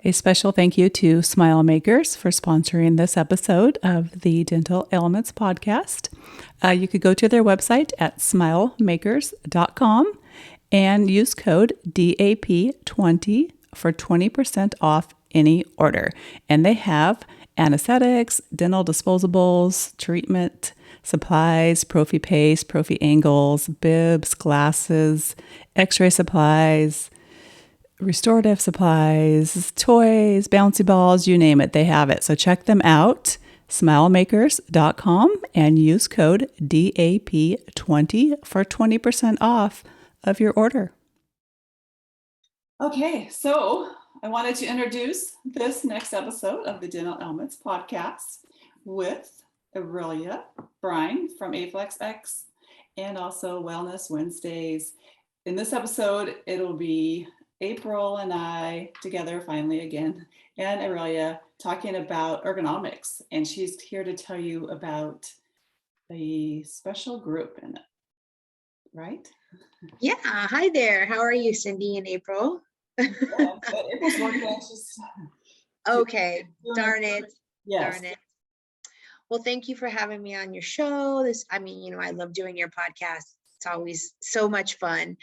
A special thank you to Smile Makers for sponsoring this episode of the Dental Alements Podcast. You could go to their website at smilemakers.com and use code DAP20 for 20% off any order. And they have anesthetics, dental disposables, treatment supplies, prophy paste, prophy angles, bibs, glasses, x-ray supplies, restorative supplies, toys, bouncy balls, you name it, they have it. So check them out, smilemakers.com, and use code DAP20 for 20% off of your order. Okay, so I wanted to introduce this next episode of the Dental Alements Podcast with Aurelia Brine from Aflexx and also Wellness Wednesdays. In this episode, it'll be April and I together finally again, and Aurelia talking about ergonomics, and she's here to tell you about the special group in it, right? Yeah, hi there. How are you, Cindy and April? April's working. Okay, darn it. Yes. Darn it. Well, thank you for having me on your show. I love doing your podcast. It's always so much fun.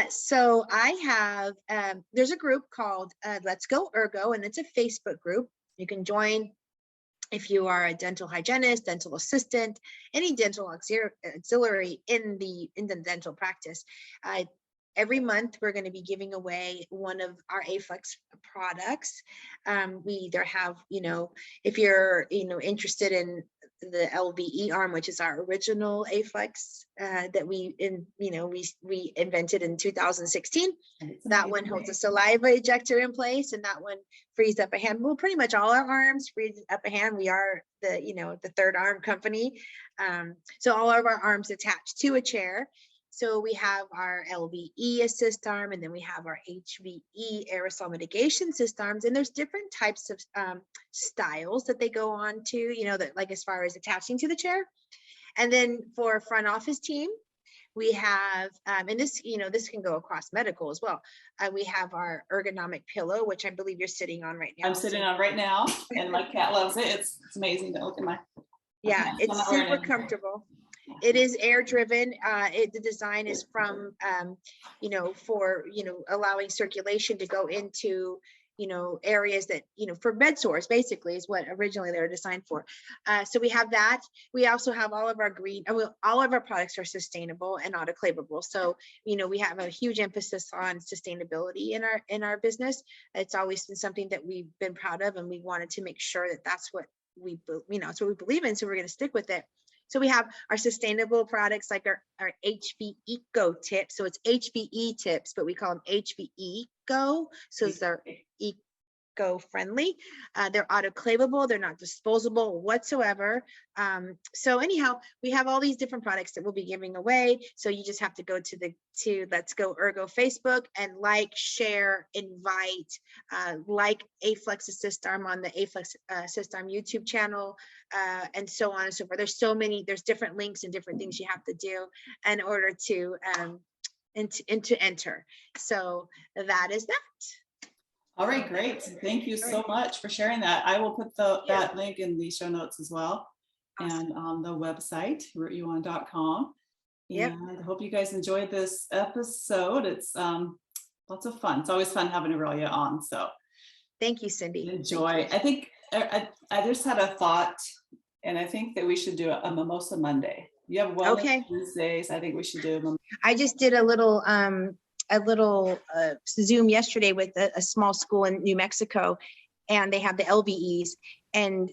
So I have, there's a group called Let's Go Ergo, and it's a Facebook group. You can join if you are a dental hygienist, dental assistant, any dental auxiliary in the dental practice. Every month, we're going to be giving away one of our Aflexx products. We either have, if you're, interested in the LVE arm, which is our original Aflexx that we invented in 2016. That one holds a saliva ejector in place, and that one frees up a hand. Well, pretty much all our arms freeze up a hand. We are the third arm company. So all of our arms attached to a chair. So we have our LVE assist arm, and then we have our HVE aerosol mitigation assist arms, and there's different types of styles that they go on to, that like as far as attaching to the chair. And then for front office team, we have, and this can go across medical as well. We have our ergonomic pillow, which I believe you're sitting on right now. I'm sitting on right now, and my cat loves it. It's amazing to look at my. Yeah, it's super comfortable. It is air driven. The design is from, for, allowing circulation to go into, areas that, for bed sores, basically is what originally they were designed for. So we have that. We also have all of our all of our products are sustainable and autoclavable. So, we have a huge emphasis on sustainability in our business. It's always been something that we've been proud of, and we wanted to make sure that that's what that's what we believe in. So we're going to stick with it. So we have our sustainable products like our HV Eco tips. So it's HVE tips, but we call them HVE Go. So they're eco-friendly. They're autoclavable. They're not disposable whatsoever. So anyhow, we have all these different products that we'll be giving away. So you just have to go to Let's Go Ergo Facebook and share, invite, like Aflexx Assist Arm on the Aflexx Assist Arm YouTube channel, and so on and so forth. There's different links and different things you have to do in order to enter. So that is that. All right, great. Thank you so much for sharing that. I will put that link in the show notes as well, and on the website, rootyoon.com. Yep. And I hope you guys enjoyed this episode. It's lots of fun. It's always fun having Aurelia on. So thank you, Cindy. Enjoy. I think I just had a thought, and I think that we should do a Mimosa Monday. You have Wellness Wednesdays. I think we should do a Mimosa. I just did a little Zoom yesterday with a small school in New Mexico, and they have the LVEs, and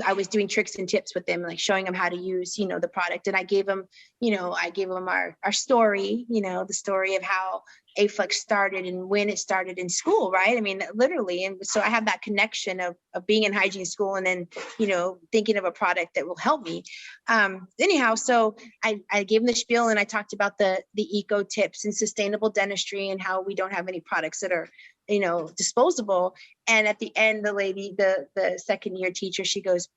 I was doing tricks and tips with them, like showing them how to use, the product. And I gave them our story, the story of how Aflexx started and when it started in school, right? I mean, literally. And so I have that connection of being in hygiene school and then, thinking of a product that will help me. Anyhow, so I gave them the spiel, and I talked about the eco tips and sustainable dentistry and how we don't have any products that are, disposable. And at the end, the lady, the second year teacher, she goes,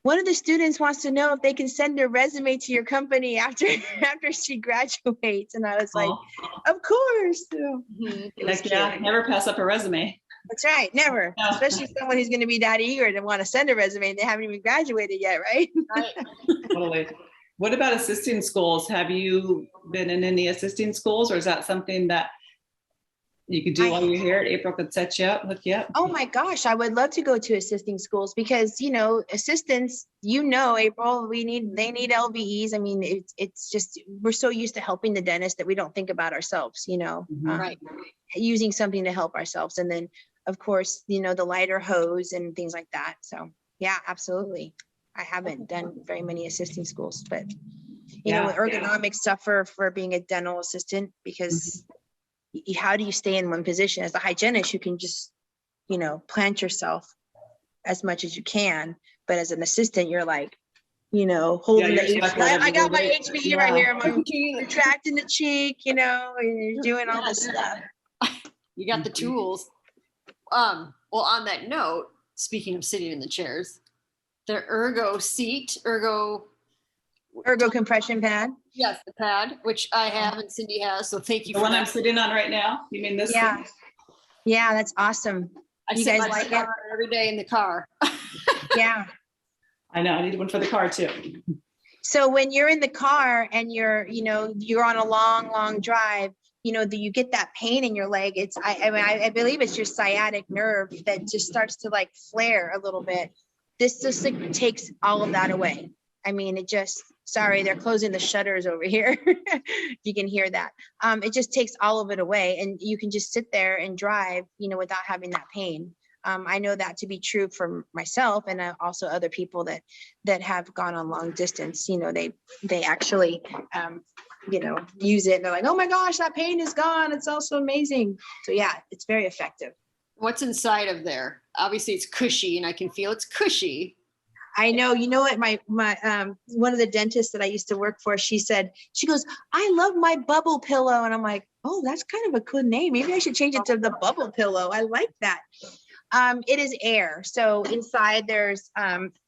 one of the students wants to know if they can send their resume to your company after she graduates. And I was like, of course. So, never pass up a resume. That's right. Never. No. Especially someone who's going to be that eager to want to send a resume and they haven't even graduated yet, right? Right. Totally. What about assisting schools? Have you been in any assisting schools, or is that something that you could do while you're here? April could set you up, hook you up. Oh my gosh, I would love to go to assisting schools because, assistants, April, they need LVEs. I mean, it's just, we're so used to helping the dentist that we don't think about ourselves, Right. Using something to help ourselves. And then of course, the lighter hose and things like that. So yeah, absolutely. I haven't done very many assisting schools, but ergonomics suffer for being a dental assistant because how do you stay in one position? As a hygienist, you can just, plant yourself as much as you can. But as an assistant, you're like, holding the HBE. I got my HBE right here. I'm retracting the cheek, and you're doing all this stuff. You got the tools. Well, on that note, speaking of sitting in the chairs, the Ergo compression pad. Yes, the pad, which I have and Cindy has. So thank you for the one I'm sitting on right now. You mean this? Yeah. Thing? Yeah, that's awesome. You guys like it? Every day in the car. Yeah. I know. I need one for the car too. So when you're in the car and you're on a long drive, you get that pain in your leg. I believe it's your sciatic nerve that just starts to like flare a little bit. This just like takes all of that away. I mean, sorry, they're closing the shutters over here. You can hear that. It just takes all of it away and you can just sit there and drive, without having that pain. I know that to be true for myself and also other people that have gone on long distance. They actually, use it and they're like, oh my gosh, that pain is gone. It's also amazing. So yeah, it's very effective. What's inside of there? Obviously it's cushy and I can feel it's cushy. I know, what my one of the dentists that I used to work for, she goes, I love my bubble pillow. And I'm like, oh, that's kind of a good name. Maybe I should change it to the bubble pillow. I like that. It is air. So inside there's,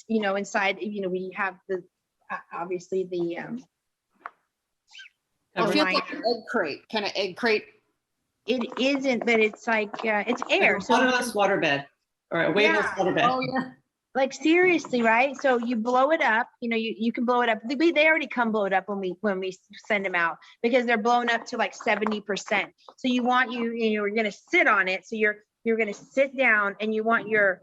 we have the, obviously the, I feel like an egg crate. It isn't, but it's like, it's air. So waterless waterbed or a waveless waterbed. Oh yeah. Like seriously, right? So you blow it up, you can blow it up. They already come blow it up when we send them out because they're blown up to like 70%. So you're going to sit on it. So you're going to sit down and you want your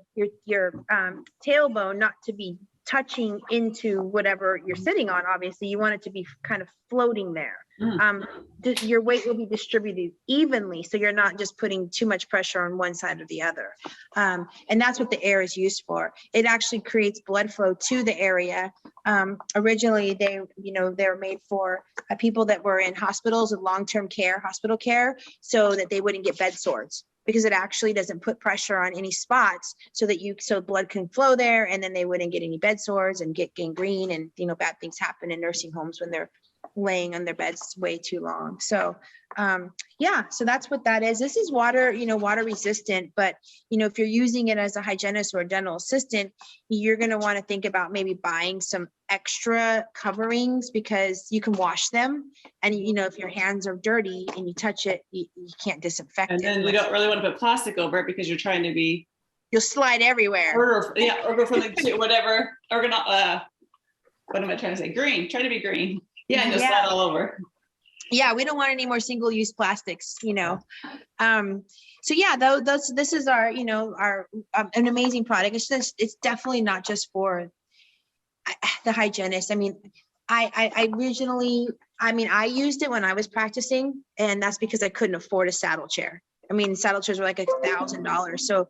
tailbone not to be touching into whatever you're sitting on. Obviously you want it to be kind of floating there. Your weight will be distributed evenly. So you're not just putting too much pressure on one side or the other. And that's what the air is used for. It actually creates blood flow to the area. Originally they're made for people that were in hospitals with long-term care, hospital care, so that they wouldn't get bed sores. Because it actually doesn't put pressure on any spots so blood can flow there and then they wouldn't get any bed sores and get gangrene and, bad things happen in nursing homes when they're laying on their beds way too long. So, so that's what that is. This is water resistant, but, if you're using it as a hygienist or a dental assistant, you're going to want to think about maybe buying some extra coverings because you can wash them. And, if your hands are dirty and you touch it, you can't disinfect it. And then you don't really want to put plastic over it because you're trying to be. You'll slide everywhere. Ergo friendly to whatever. What am I trying to say? Green. Try to be green. Yeah, and you'll slide all over. Yeah, we don't want any more single-use plastics, So yeah, this is our, our an amazing product. It's definitely not just for the hygienist. I mean, I originally, I used it when I was practicing, and that's because I couldn't afford a saddle chair. I mean, saddle chairs were like $1,000. So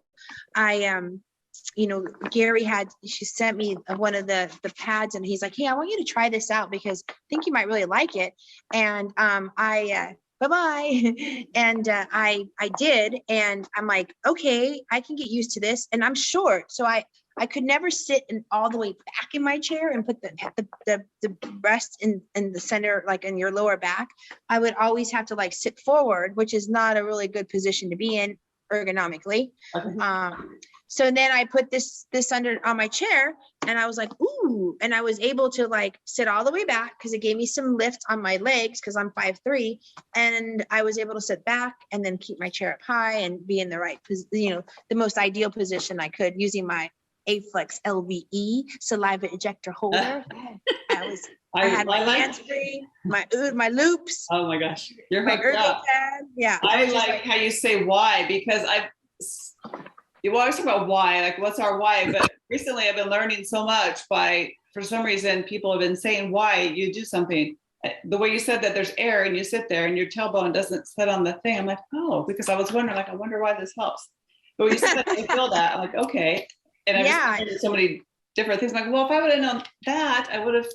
Gary she sent me one of the pads and he's like, hey, I want you to try this out because I think you might really like it. And bye-bye. And I did. And I'm like, okay, I can get used to this. And I'm short. So I could never sit all the way back in my chair and put the rest in the center, like in your lower back. I would always have to like sit forward, which is not a really good position to be in. ergonomically. Okay. So then I put this under on my chair, and I was like, ooh, and I was able to like sit all the way back because it gave me some lift on my legs because I'm 5'3", and I was able to sit back and then keep my chair up high and be in the right, the most ideal position I could using my Aflexx LVE saliva ejector holder. I had my hands free, my loops. Oh my gosh, you're my hooked Ergo up. pad. Yeah, I like how you say why, because you always talk about why, like what's our why, but recently I've been learning so much for some reason, people have been saying why you do something. The way you said that there's air and you sit there and your tailbone doesn't sit on the thing. I'm like, oh, because I was wondering, like, I wonder why this helps. But when you said I feel that, I'm like, okay. And I just heard so many different things. I'm like, well, if I would have known that, I would have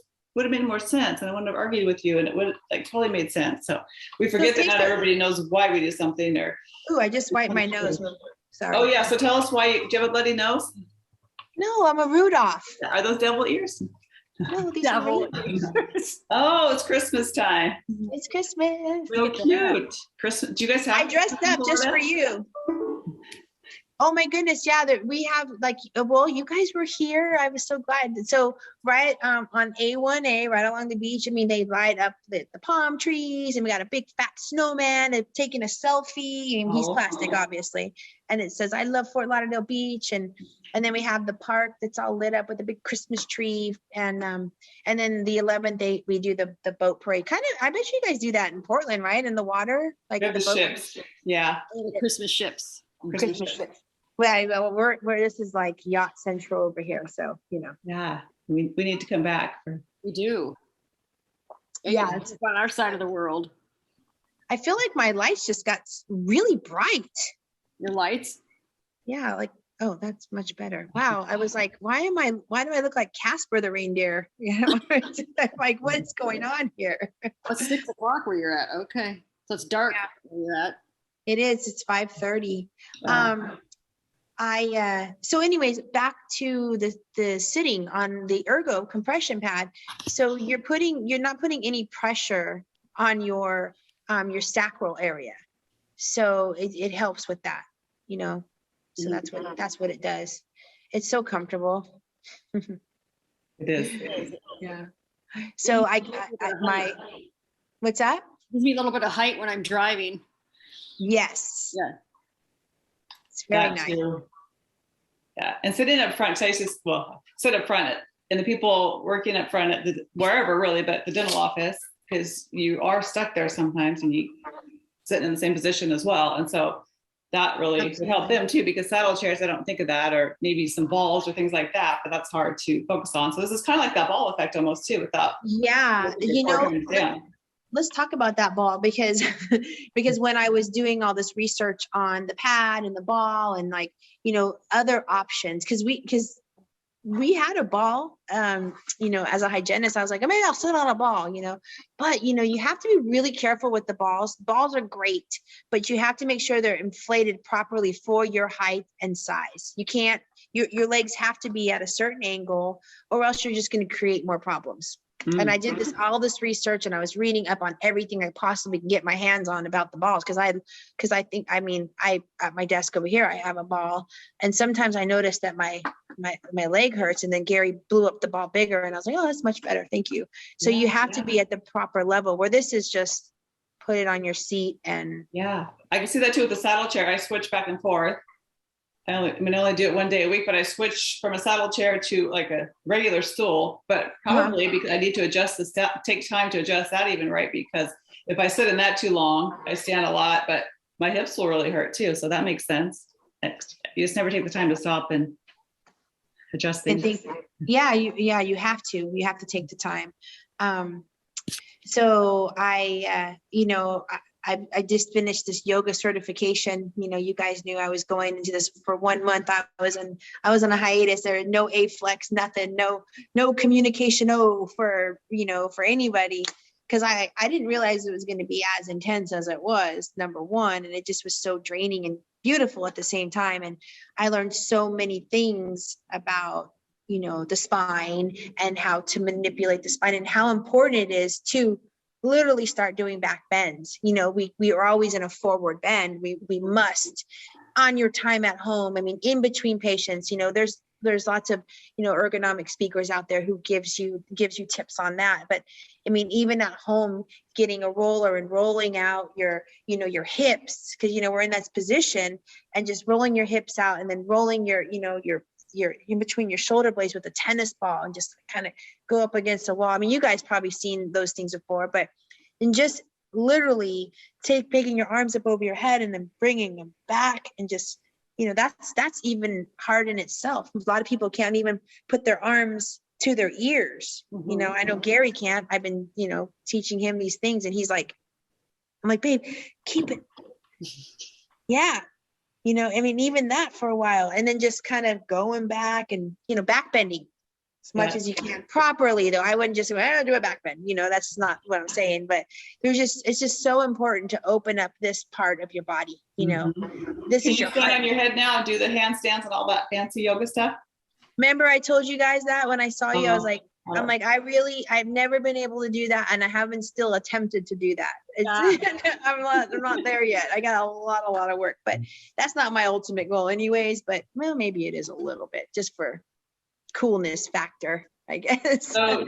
made more sense, and I wouldn't have argued with you, and it would have like totally made sense. So we forget that not everybody knows why we do something. Or I just wiped my nose. Sorry. Oh yeah, so tell us why. Do you have a bloody nose? No, I'm a Rudolph. Are those devil ears? No, these are ears. Oh, it's Christmas time. It's Christmas. So cute. Christmas. Do you guys have? I dressed up just for you. Oh my goodness, yeah, we have like, well, you guys were here. I was so glad. So right on A1A, right along the beach, I mean, they light up the palm trees, and we got a big fat snowman and taking a selfie, and he's plastic, obviously. And it says, I love Fort Lauderdale Beach. And then we have the park that's all lit up with a big Christmas tree. And then the 11th, we do the boat parade. Kind of, I bet you guys do that in Portland, right? In the water, like the ships. Yeah. The Christmas ships. Christmas ships. Well, we're this is like yacht central over here, so Yeah, we need to come back. We do. Yeah, it's on our side of the world. I feel like my lights just got really bright. Your lights? Yeah, like, oh, that's much better. Wow, I was like, why do I look like Casper the reindeer? I'm like, what's going on here? It's 6 o'clock where you're at. Okay, so it's dark where you're at. It is. It's 5:30. Wow. So anyways, back to the sitting on the Ergo compression pad. So you're not putting any pressure on your sacral area. So it helps with that, so that's what it does. It's so comfortable. It is. Yeah. So what's that? Gives me a little bit of height when I'm driving. Yes. Yeah. It's very nice. Too. Yeah, and sitting up front, so I used to sit up front, and the people working up front at wherever really, but the dental office, because you are stuck there sometimes, and you sitting in the same position as well, and so that really would help them too, because saddle chairs, I don't think of that, or maybe some balls or things like that, but that's hard to focus on. So this is kind of like that ball effect almost too, without let's talk about that ball, because when I was doing all this research on the pad and the ball and other options, because we had a ball, as a hygienist, I was like, maybe I'll sit on a ball, but you have to be really careful with the balls. Balls are great, but you have to make sure they're inflated properly for your height and size. You can't, your legs have to be at a certain angle, or else you're just going to create more problems. And I did all this research, and I was reading up on everything I possibly can get my hands on about the balls. Cause I at my desk over here, I have a ball, and sometimes I notice that my leg hurts, and then Gary blew up the ball bigger, and I was like, oh, that's much better. Thank you. So you have to be at the proper level, where this is just put it on your seat. And I can see that too with the saddle chair. I switch back and forth. I only do it one day a week, but I switch from a saddle chair to like a regular stool, but probably because I need to adjust take time to adjust that even, right? Because if I sit in that too long, I stand a lot, but my hips will really hurt too. So that makes sense. You just never take the time to stop and adjust things. You have to take the time. So I just finished this yoga certification. You guys knew I was going into this for 1 month. I was on a hiatus. There was no Aflexx, nothing, no communication for anybody, because I didn't realize it was going to be as intense as it was, number one, and it just was so draining and beautiful at the same time. And I learned so many things about the spine and how to manipulate the spine, and how important it is to literally start doing back bends. We are always in a forward bend. We must, on your time at home. I mean, in between patients, there's lots of, ergonomic speakers out there who gives you tips on that. But I mean, even at home, getting a roller and rolling out your hips, because, we're in that position, and just rolling your hips out, and then rolling your in between your shoulder blades with a tennis ball, and just kind of go up against a wall. I mean, you guys probably seen those things before, but and just literally taking your arms up over your head and then bringing them back, and just, that's even hard in itself. A lot of people can't even put their arms to their ears. Mm-hmm. I know Gary can't. I've been, teaching him these things, and he's like, I'm like, babe, keep it. Yeah. I mean, even that for a while, and then just kind of going back and, back bending as much as you can properly, though. I wouldn't just say, I don't do a back bend. That's not what I'm saying, but it's just so important to open up this part of your body. This Can is you your stand heart. on your head now and do the handstands and all that fancy yoga stuff? Remember I told you guys that when I saw you, I was like, I've never been able to do that. And I haven't still attempted to do that. I'm not there yet. I got a lot of work, but that's not my ultimate goal anyways, but well, maybe it is a little bit just for coolness factor, I guess. So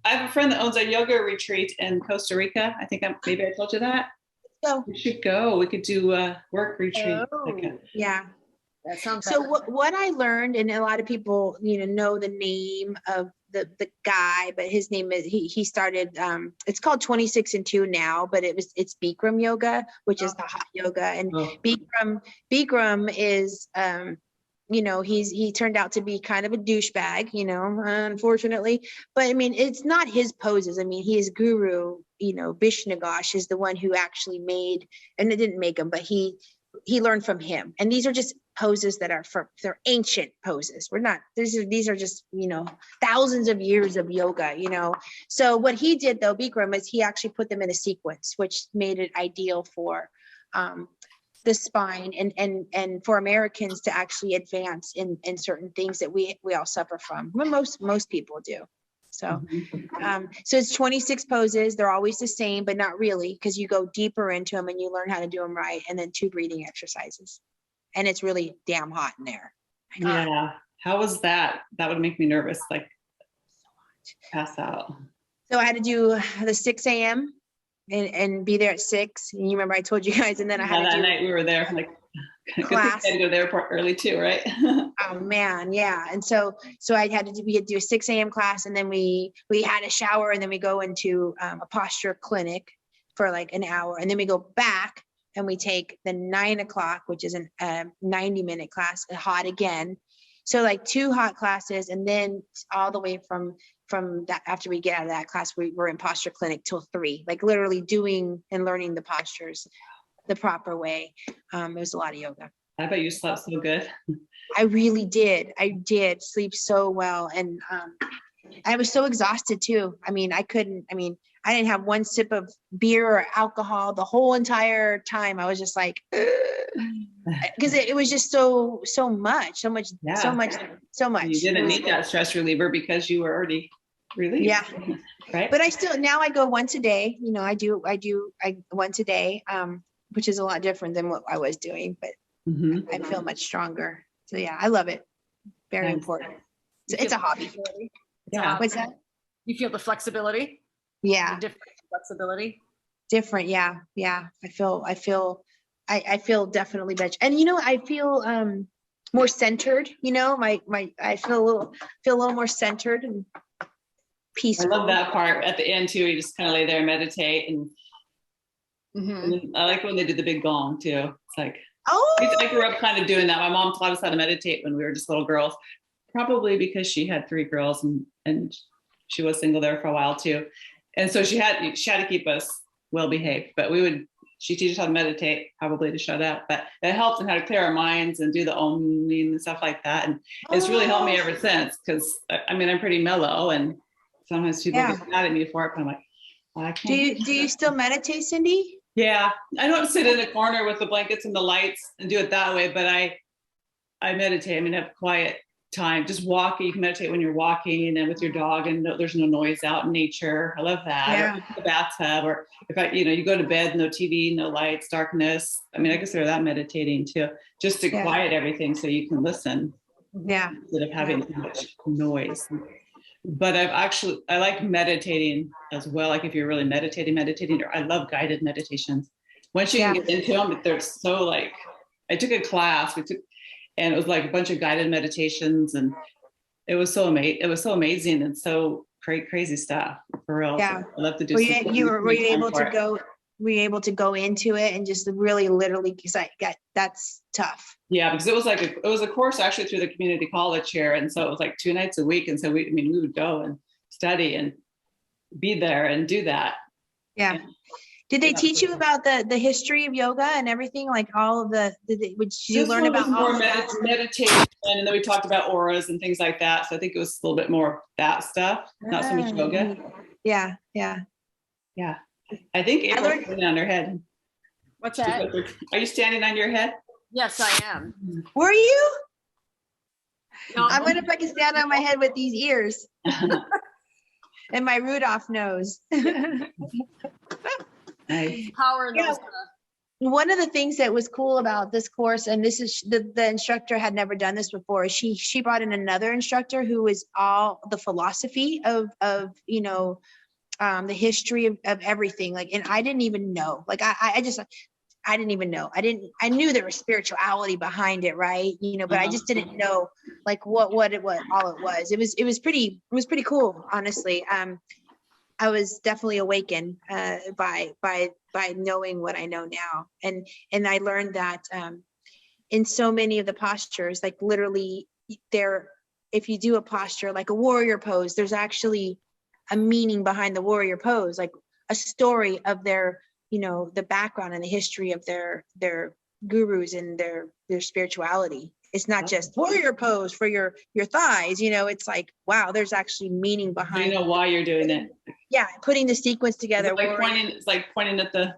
I have a friend that owns a yoga retreat in Costa Rica. I think maybe I told you that. So we should go. We could do a work retreat. Yeah. That sounds so what I learned, and a lot of people, know the name of the guy, but his name is, he started, it's called 26 and 2 now, but it's Bikram yoga, which is the hot yoga. And Bikram is, he turned out to be kind of a douchebag, unfortunately, but I mean, it's not his poses. I mean, his guru, Bishnagosh is the one who actually made, and it didn't make him, but he learned from him. And these are just poses that they're ancient poses. These are just, thousands of years of yoga, So what he did though, Bikram, is he actually put them in a sequence, which made it ideal for, the spine and for Americans to actually advance in certain things that we all suffer from. Most people do. So, so it's 26 poses. They're always the same, but not really, because you go deeper into them and you learn how to do them right. And then 2 breathing exercises. And it's really damn hot in there. Yeah. How was that? That would make me nervous, like pass out. So I had to do the 6 a.m. and be there at 6. And you remember I told you guys, and then I had to do that night we were there, like, class. I had to go to the airport early too, right? Oh man, yeah. And so we had to do a 6 a.m. class, and then we had a shower, and then we go into a posture clinic for like an hour, and then we go back and we take the 9 o'clock, which is a 90-minute class, hot again. So like 2 hot classes, and then all the way from that, after we get out of that class, we're in posture clinic till 3, like literally doing and learning the postures the proper way. It was a lot of yoga. I bet you slept so good. I really did. I did sleep so well. And I was so exhausted too. I mean, I didn't have one sip of beer or alcohol the whole entire time. I was just like, because it was just so much. You didn't need that stress reliever because you were already relieved. Yeah. Right. But now I go once a day. I do once a day, which is a lot different than what I was doing, but I feel much stronger. So yeah, I love it. Very important. So it's a hobby. Yeah. What's that? You feel the flexibility? Yeah. The different flexibility? Different. Yeah. Yeah. I feel definitely better. And, I feel more centered, I feel a little more centered and peaceful. I love that part at the end too. You just kind of lay there and meditate. And I like when they did the big gong too. It's like, I grew up kind of doing that. My mom taught us how to meditate when we were just little girls, probably because she had 3 girls and she was single there for a while too. And so she had to keep us well behaved, but she teaches how to meditate, probably to shut up, but it helps in how to clear our minds and do the oming and stuff like that. And it's really helped me ever since, because I'm pretty mellow, and sometimes people get mad at me for it, but I'm like, I can't. Do you still meditate, Cindy? Yeah, I don't sit in a corner with the blankets and the lights and do it that way, but I meditate. I have quiet time, just walking. You can meditate when you're walking and with your dog, and there's no noise out in nature. I love that. Yeah. Or in the bathtub, or if you go to bed, no TV, no lights, darkness. I mean, I consider that meditating too, just to quiet everything so you can listen. Yeah. Instead of having too much noise. But I like meditating as well. Like if you're really meditating, or I love guided meditations. Once you can get into them, they're so like, I took a class, and it was like a bunch of guided meditations, and it was so amazing. It was so amazing and so crazy stuff for real. Yeah. So I love to do. Were you able to go? Were you able to go into it and just really literally, because that's tough. Yeah, because it was a course actually through the community college here, and so it was like 2 nights a week, and so we would go and study and be there and do that. Yeah. Did they teach you about the history of yoga and everything? Like all of did you learn about all of that? Meditation, and then we talked about auras and things like that. So I think it was a little bit more that stuff, not so much yoga. Yeah. I think April's standing on her head. What's that? Are you standing on your head? Yes, I am. Were you? No. I wonder if I can stand on my head with these ears and my Rudolph nose. Nice. Power in those. One of the things that was cool about this course, and this is the instructor had never done this before, she brought in another instructor who was all the philosophy of the history of everything. Like, and I didn't even know, like, I didn't even know. I knew there was spirituality behind it, right? But I just didn't know like what it was, all it was. It was pretty cool, honestly. I was definitely awakened by knowing what I know now. And I learned that in so many of the postures, like literally if you do a posture like a warrior pose, there's actually a meaning behind the warrior pose, like a story of their, the background and the history of their gurus and their spirituality. It's not just warrior pose for your thighs, it's like, wow, there's actually meaning behind You know why you're doing it. Yeah, putting the sequence together. It's like pointing at the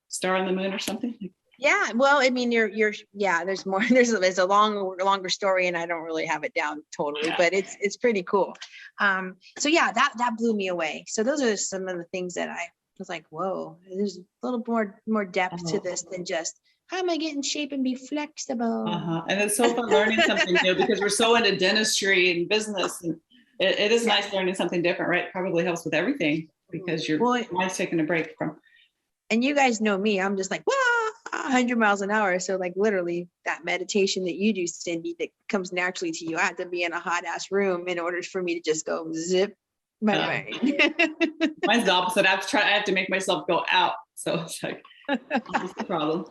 star on the moon or something. Yeah, well, I mean, there's more. There's a longer story, and I don't really have it down totally, but it's pretty cool. So yeah, that blew me away. So those are some of the things that I was like, whoa, there's a little more depth to this than just how am I getting shape and be flexible. And it's so fun learning something new because we're so into dentistry and business, and it is nice learning something different, right? It probably helps with everything because your mind's taking a break from. And you guys know me, I'm just like, 100 miles an hour. So like literally that meditation that you do, Cindy, that comes naturally to you. I have to be in a hot ass room in order for me to just go zip my mind. Mine's the opposite. I have to make myself go out. So it's like, that's the problem.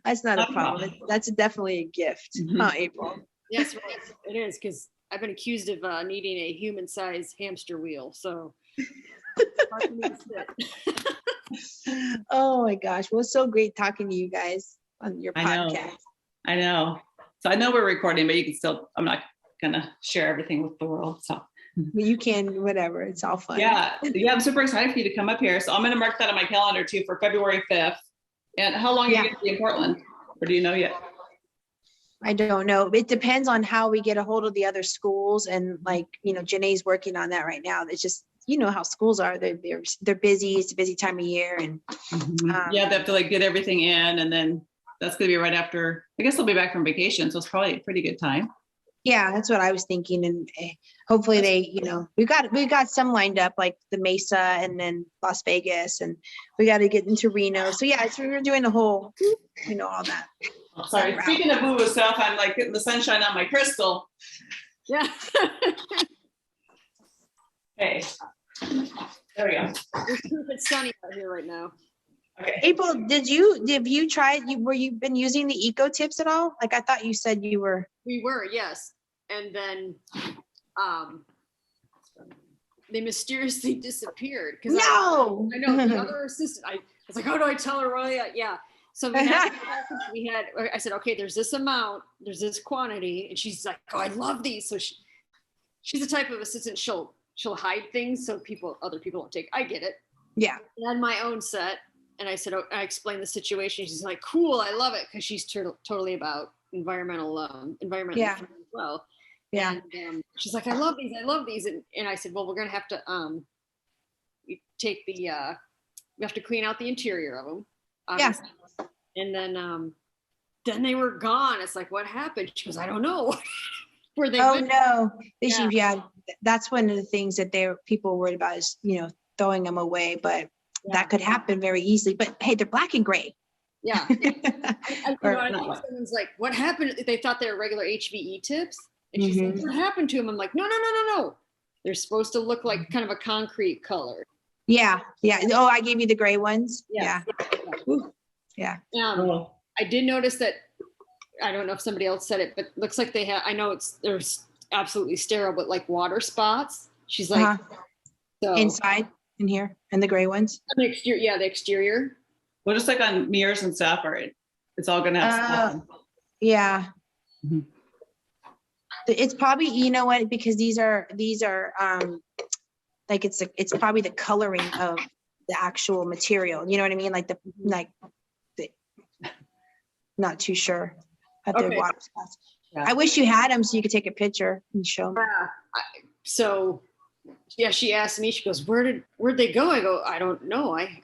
That's not a problem. That's definitely a gift, April? Yes, right. It is, because I've been accused of needing a human-sized hamster wheel. So oh my gosh. Well, it's so great talking to you guys on your podcast. I know. So I know we're recording, but you can still, I'm not going to share everything with the world. So you can, whatever. It's all fun. Yeah. I'm super excited for you to come up here. So I'm going to mark that on my calendar too for February 5th. And how long are you going to be in Portland? Or do you know yet? I don't know. It depends on how we get a hold of the other schools. And like, Janae's working on that right now. It's just, how schools are, they're busy. It's a busy time of year. And they have to like get everything in, and then that's going to be right after, I guess they'll be back from vacation. So it's probably a pretty good time. Yeah, that's what I was thinking. And hopefully they, we've got some lined up like the Mesa and then Las Vegas, and we got to get into Reno. So yeah, we're doing the whole, all that. Sorry. Speaking of boo-boo stuff, I'm like getting the sunshine on my crystal. Yeah. Okay. There we go. It's sunny out here right now. Okay. April, have you tried, were you been using the eco tips at all? Like I thought you said you were. We were, yes. And then they mysteriously disappeared. No. I know the other assistant, I was like, how do I tell her? Well, yeah. So I said, okay, there's this amount, there's this quantity. And she's like, oh, I love these. So she's the type of assistant, she'll hide things so other people don't take. I get it. Yeah. I had my own set, and I said, I explained the situation. She's like, cool, I love it, because she's totally about environmental as well. Yeah. And, she's like, I love these. And I said, well, we're going to have to take we have to clean out the interior of them. Obviously. Yeah. And then they were gone. It's like, what happened? She goes, I don't know. Where they went. No. That's one of the things that people were worried about is, throwing them away, but that could happen very easily. But hey, they're black and gray. Yeah. Someone's like, what happened? They thought they were regular HVE tips. And she's like, what happened to them? I'm like, no. They're supposed to look like kind of a concrete color. Yeah. Oh, I gave you the gray ones. Yeah. I did notice that, I don't know if somebody else said it, but it looks like I know they're absolutely sterile, but like water spots. She's like, so inside in here, and the gray ones. The exterior. Well, just like on mirrors and stuff, it's all gonna have. Yeah. Mm-hmm. It's probably, you know what, because these are like it's probably the coloring of the actual material. You know what I mean? Not too sure. But they're water spots. Yeah. I wish you had them so you could take a picture and show me. Yeah. She asked me, she goes, where'd they go? I go, I don't know. I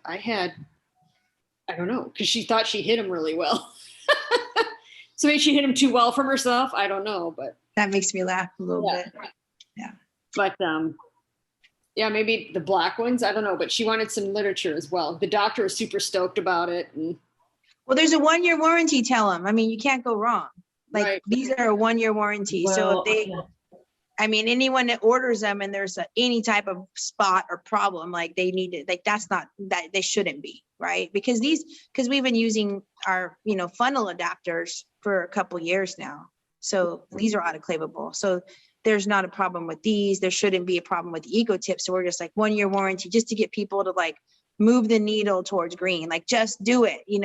don't know. Cause she thought she hit him really well. So maybe she hit him too well from herself. I don't know, but that makes me laugh a little bit. Yeah. But, maybe the black ones, I don't know, but she wanted some literature as well. The doctor was super stoked about it. Well, there's a 1-year warranty, tell them. I mean, you can't go wrong. These are a 1-year warranty. Well, so if anyone that orders them and there's any type of spot or problem, they need it, they shouldn't be, right? Because we've been using our, funnel adapters for a couple years now. So these are autoclavable. So there's not a problem with these. There shouldn't be a problem with the Eco Tips. So we're just 1-year warranty just to get people to move the needle towards green. Just do it. You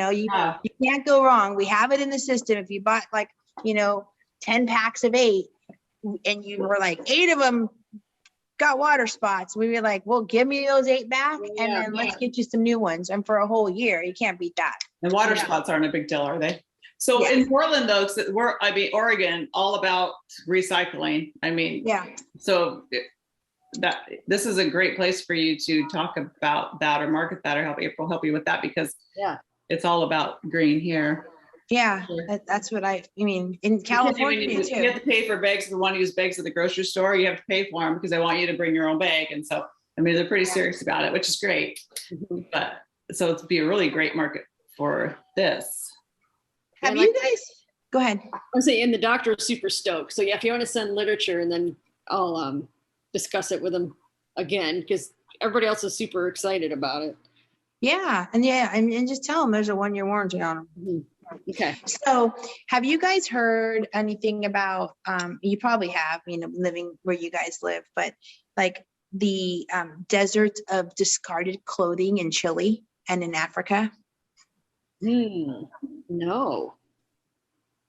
can't go wrong. We have it in the system. If you bought 10 packs of 8 and you were 8 of them got water spots, we were like, well, give me those 8 back and then let's get you some new ones. And for a whole year, you can't beat that. And water spots aren't a big deal, are they? So in Portland, though, Oregon, all about recycling. So this is a great place for you to talk about that or market that or help you with that, because it's all about green here. Yeah, that's what in California too. You have to pay for bags. If you want to use bags at the grocery store, you have to pay for them because they want you to bring your own bag. And so, they're pretty serious about it, which is great. But so it'd be a really great market for this. Have you guys? Go ahead. I'm saying, and the doctor is super stoked. So if you want to send literature, and then I'll discuss it with them again, because everybody else is super excited about it. Yeah, and just tell them there's a 1-year warranty on them. Mm-hmm. Okay. So have you guys heard anything about? You probably have, living where you guys live, but the deserts of discarded clothing in Chile and in Africa. No.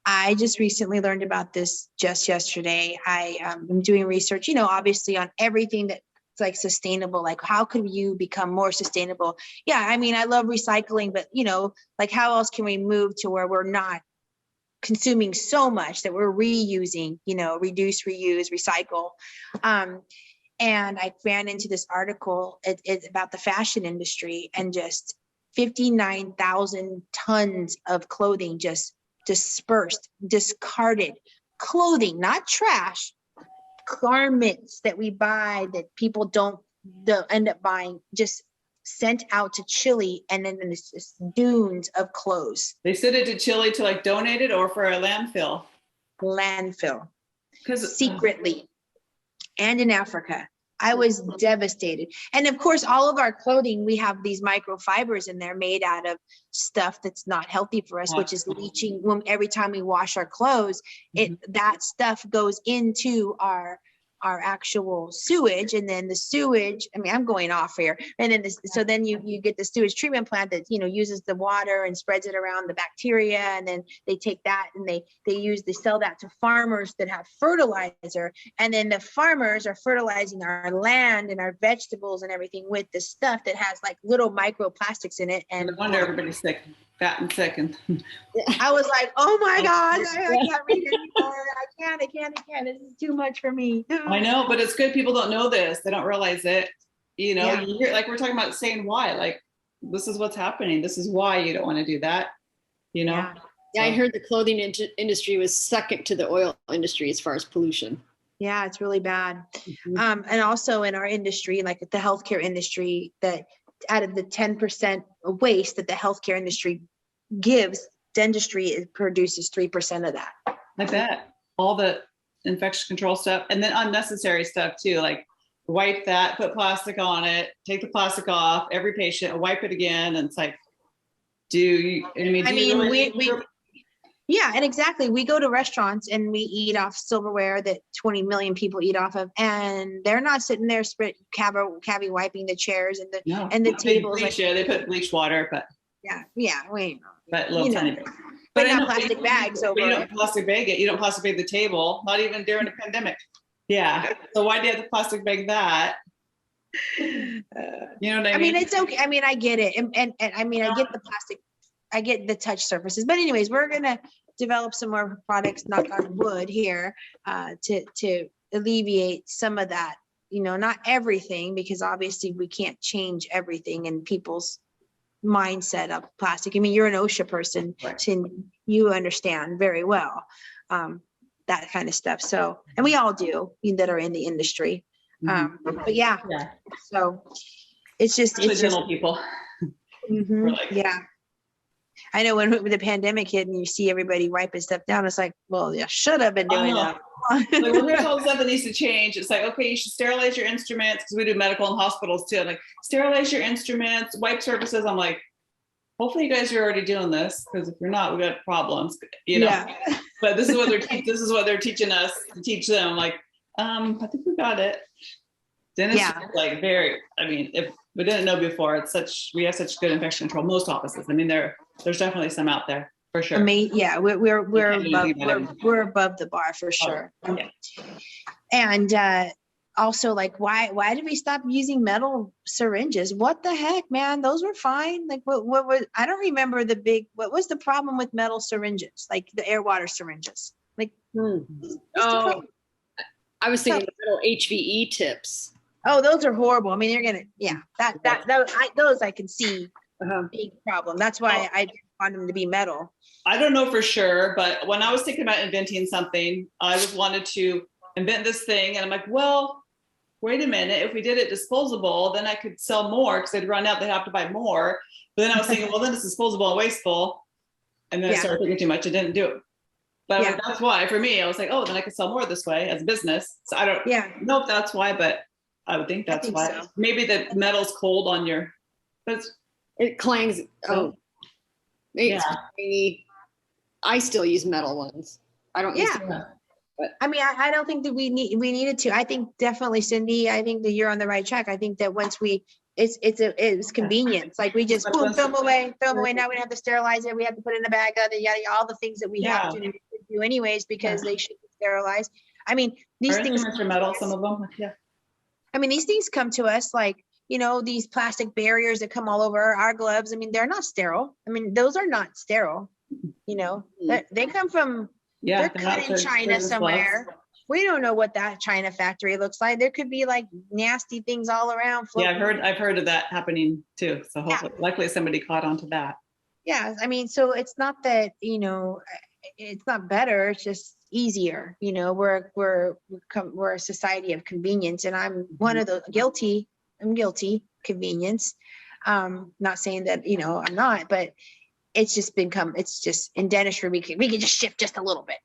I just recently learned about this just yesterday. I'm doing research, obviously on everything that's sustainable. How could you become more sustainable? Yeah, I love recycling, but how else can we move to where we're not consuming so much, that we're reusing, reduce, reuse, recycle. And I ran into this article. It's about the fashion industry, and just 59,000 tons of clothing just dispersed, discarded clothing, not trash, garments that we buy that people don't end up buying, just sent out to Chile, and then it's just dunes of clothes. They sent it to Chile to donate it, or for a landfill? Because secretly, and in Africa. I was devastated. And of course, all of our clothing, we have these microfibers in there made out of stuff that's not healthy for us, which is leaching. Every time we wash our clothes, that stuff goes into our actual sewage, and then the sewage, I'm going off here, and then so then you get the sewage treatment plant that uses the water and spreads it around the bacteria, and then they take that and they sell that to farmers that have fertilizer, and then the farmers are fertilizing our land and our vegetables and everything with the stuff that has little microplastics in it. And no wonder everybody's sick. fat and sick. And I was like, oh my God, I can't read anymore. I can't. This is too much for me. I know, but it's good. People don't know this. They don't realize it. You know, Yeah. you hear, like we're talking about saying why, like, this is what's happening. This is why you don't want to do that. You know? Yeah. Yeah, I heard the clothing industry was second to the oil industry as far as pollution. Yeah, it's really bad. And also in our industry, like the healthcare industry, that out of the 10% waste that the healthcare industry gives, dentistry, it produces 3% of that. I bet. All the infection control stuff, and then unnecessary stuff too, like wipe that, put plastic on it, take the plastic off, every patient, wipe it again. And it's like, yeah, and exactly. We go to restaurants and we eat off silverware that 20 million people eat off of, and they're not sitting there cabbie wiping the chairs and the tables. Bleach, yeah, they put bleach water, but but little tiny bit. But not plastic bags over. But you don't plastic bag it. You don't plastic bag the table, not even during a pandemic. Yeah. So why do you have to plastic bag that? You know what I mean? I mean, it's okay. I mean, I get it. And I mean, I get the plastic, I get the touch surfaces, but anyways, we're going to develop some more products, knock on wood here, to alleviate some of that, you know, not everything, because obviously we can't change everything in people's mindset of plastic. I mean, you're an OSHA person, right. So you understand very well that kind of stuff. So, and we all do that are in the industry. But yeah, so it's just dental people. Yeah. I know when the pandemic hit and you see everybody wiping stuff down, it's like, well, you should have been doing that. Like, well, here's all the stuff that needs to change. It's like, okay, you should sterilize your instruments, because we do medical and hospitals too. I'm like, sterilize your instruments, wipe surfaces. I'm like, hopefully you guys are already doing this, because if you're not, we got problems, you know. Yeah. But this is what they're teaching us to teach them. Like, I think we got it. Dentists like if we didn't know before, we have such good infection control, most offices. I mean, there's definitely some out there for sure. We're above the bar for sure. Okay. And also, like, why did we stop using metal syringes? What the heck, man? Those were fine. Like, what was, I don't remember what was the problem with metal syringes, like the air water syringes? Like, I was thinking metal HVE tips. Oh, those are horrible. I mean, you're gonna, those I can see big problem. That's why I didn't want them to be metal. I don't know for sure, but when I was thinking about inventing something, I just wanted to invent this thing, and I'm like, well, wait a minute. If we did it disposable, then I could sell more, because they'd run out. They'd have to buy more. But then I was thinking, well, then it's disposable and wasteful. And then I started thinking too much. I didn't do it. But that's why, for me, I was like, oh, then I could sell more this way as a business. So I don't know if that's why, but I would think that's why. So. Maybe the metal's cold on your, but it clangs. Oh, I still use metal ones. I don't use them. But I mean, I don't think that we needed to. I think definitely, Cindy, I think that you're on the right track. I think that once it's convenience. Like, we just throw them away. Now we don't have to sterilize it. We have to put it in a bag, all the things that we have to do anyways, because they should be sterilized. I mean, these things are metal, some of them. Yeah. I mean, these things come to us like, you know, these plastic barriers that come all over our gloves. I mean, they're not sterile. I mean, those are not sterile, you know, they come from, they're cut in China somewhere. Gloves. We don't know what that China factory looks like. There could be like nasty things all around. Yeah, I've heard of that happening too. So hopefully, luckily somebody caught on to that. Yeah. I mean, so it's not that, you know, it's not better. It's just easier. You know, we're a society of convenience, and I'm one of the guilty. I'm guilty convenience. Not saying that, you know, I'm not, but it's just in dentistry, we can just shift just a little bit.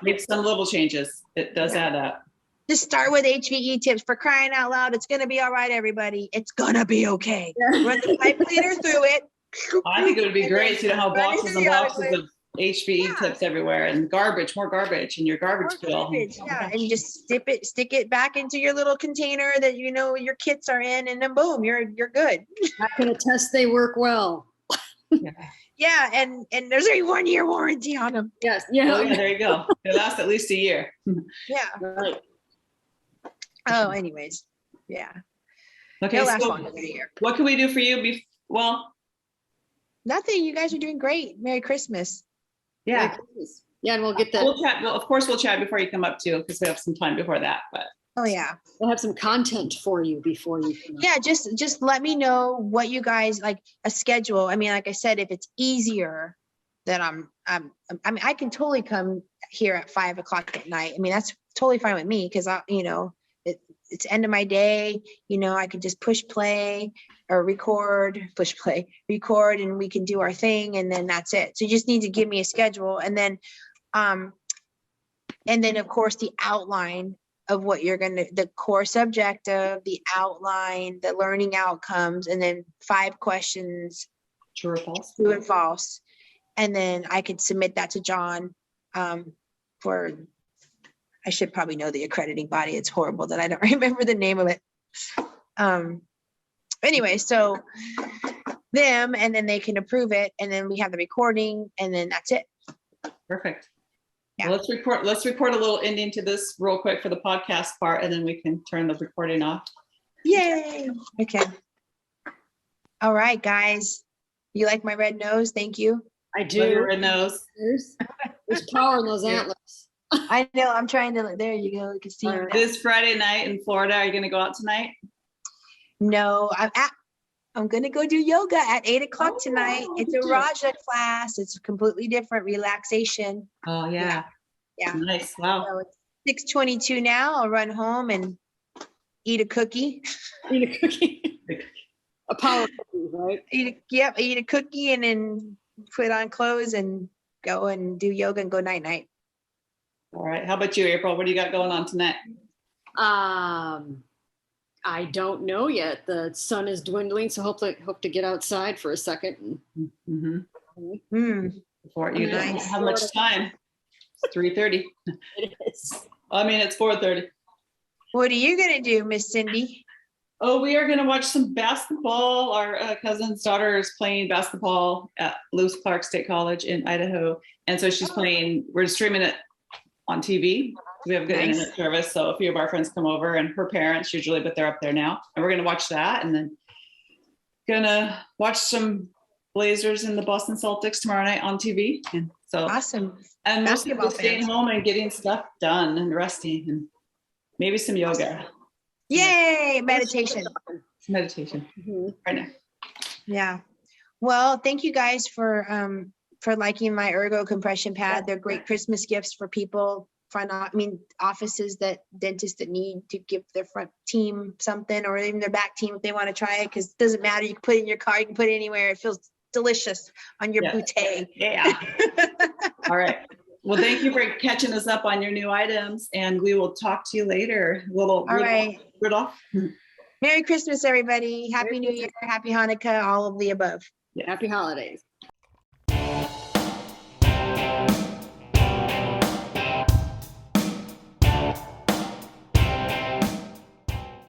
Make some little changes. It does add up. Just start with HVE tips, for crying out loud. It's going to be all right, everybody. It's going to be okay. Run the pipe cleaner through it. I think it would be great to have boxes and boxes of HVE tips everywhere, and more garbage in your garbage bill. And you just stick it back into your little container that you know your kits are in, and then boom, you're good. I can attest they work well. And there's a 1-year warranty on them. Yes. There you go. They last at least a year. Right. Oh, anyways, okay. They'll last longer than a year. What can we do for you? Nothing. You guys are doing great. Merry Christmas. Yeah. Yeah, and we'll get that. We'll chat. Well, of course, we'll chat before you come up too, because we have some time before that. But Oh yeah. We'll have some content for you before you come up. Yeah, just let me know what you guys like, a schedule. I mean, like I said, if it's easier, then I mean, I can totally come here at 5 o'clock at night. I mean, that's totally fine with me because it's end of my day. I could just push play or record, and we can do our thing, and then that's it. So you just need to give me a schedule, and then of course the outline of what you're the course objective, the outline, the learning outcomes, and then 5 questions, true or false. True and false. And then I could submit that to John I should probably know the accrediting body. It's horrible that I don't remember the name of it. Anyway, so them, and then they can approve it, and then we have the recording, and then that's it. Perfect. Yeah. Well, let's record a little ending to this real quick for the podcast part, and then we can turn the recording off. Yay. Okay. All right, guys. You like my red nose? Thank you. I Love your do. red nose. There's power in those antlers. I know. I'm trying to. There you go. You can see. All right. This Friday night in Florida, are you going to go out tonight? No, I'm going to go do yoga at 8 o'clock tonight. It's a Raja class. It's completely different, relaxation. Oh yeah. Yeah. Nice. Wow. So it's 6:22 now. I'll run home and eat a cookie. Eat a cookie. A power cookie, right? Eat a cookie, and then put on clothes and go and do yoga and go night night. All right. How about you, April? What do you got going on tonight? I don't know yet. The sun is dwindling, so hope to get outside for a second. Mm-hmm. Before you don't have much time. It's 3:30. It is. I mean, it's 4:30. What are you gonna do, Miss Cindy? Oh, we are going to watch some basketball. Our cousin's daughter is playing basketball at Lewis Clark State College in Idaho. And so she's playing, we're streaming it on TV. We have good internet service. So a few of our friends come over, and her parents usually, but they're up there now. And we're going to watch that, and then going to watch some Blazers and the Boston Celtics tomorrow night on TV. And so Awesome. And mostly just staying home and getting stuff done and resting, and maybe some yoga. Yay, meditation. Meditation right now. Yeah. Well, thank you guys for liking my Ergo compression pad. They're great Christmas gifts for people, offices dentists that need to give their front team something, or even their back team if they want to try it, because it doesn't matter. You can put it in your car, you can put it anywhere. It feels delicious on your bootay. Yeah. All right. Well, thank you for catching us up on your new items, and we will talk to you later. All right. Rudolph. Merry Christmas, everybody. Happy New Year. Happy Hanukkah, all of the above. Happy holidays.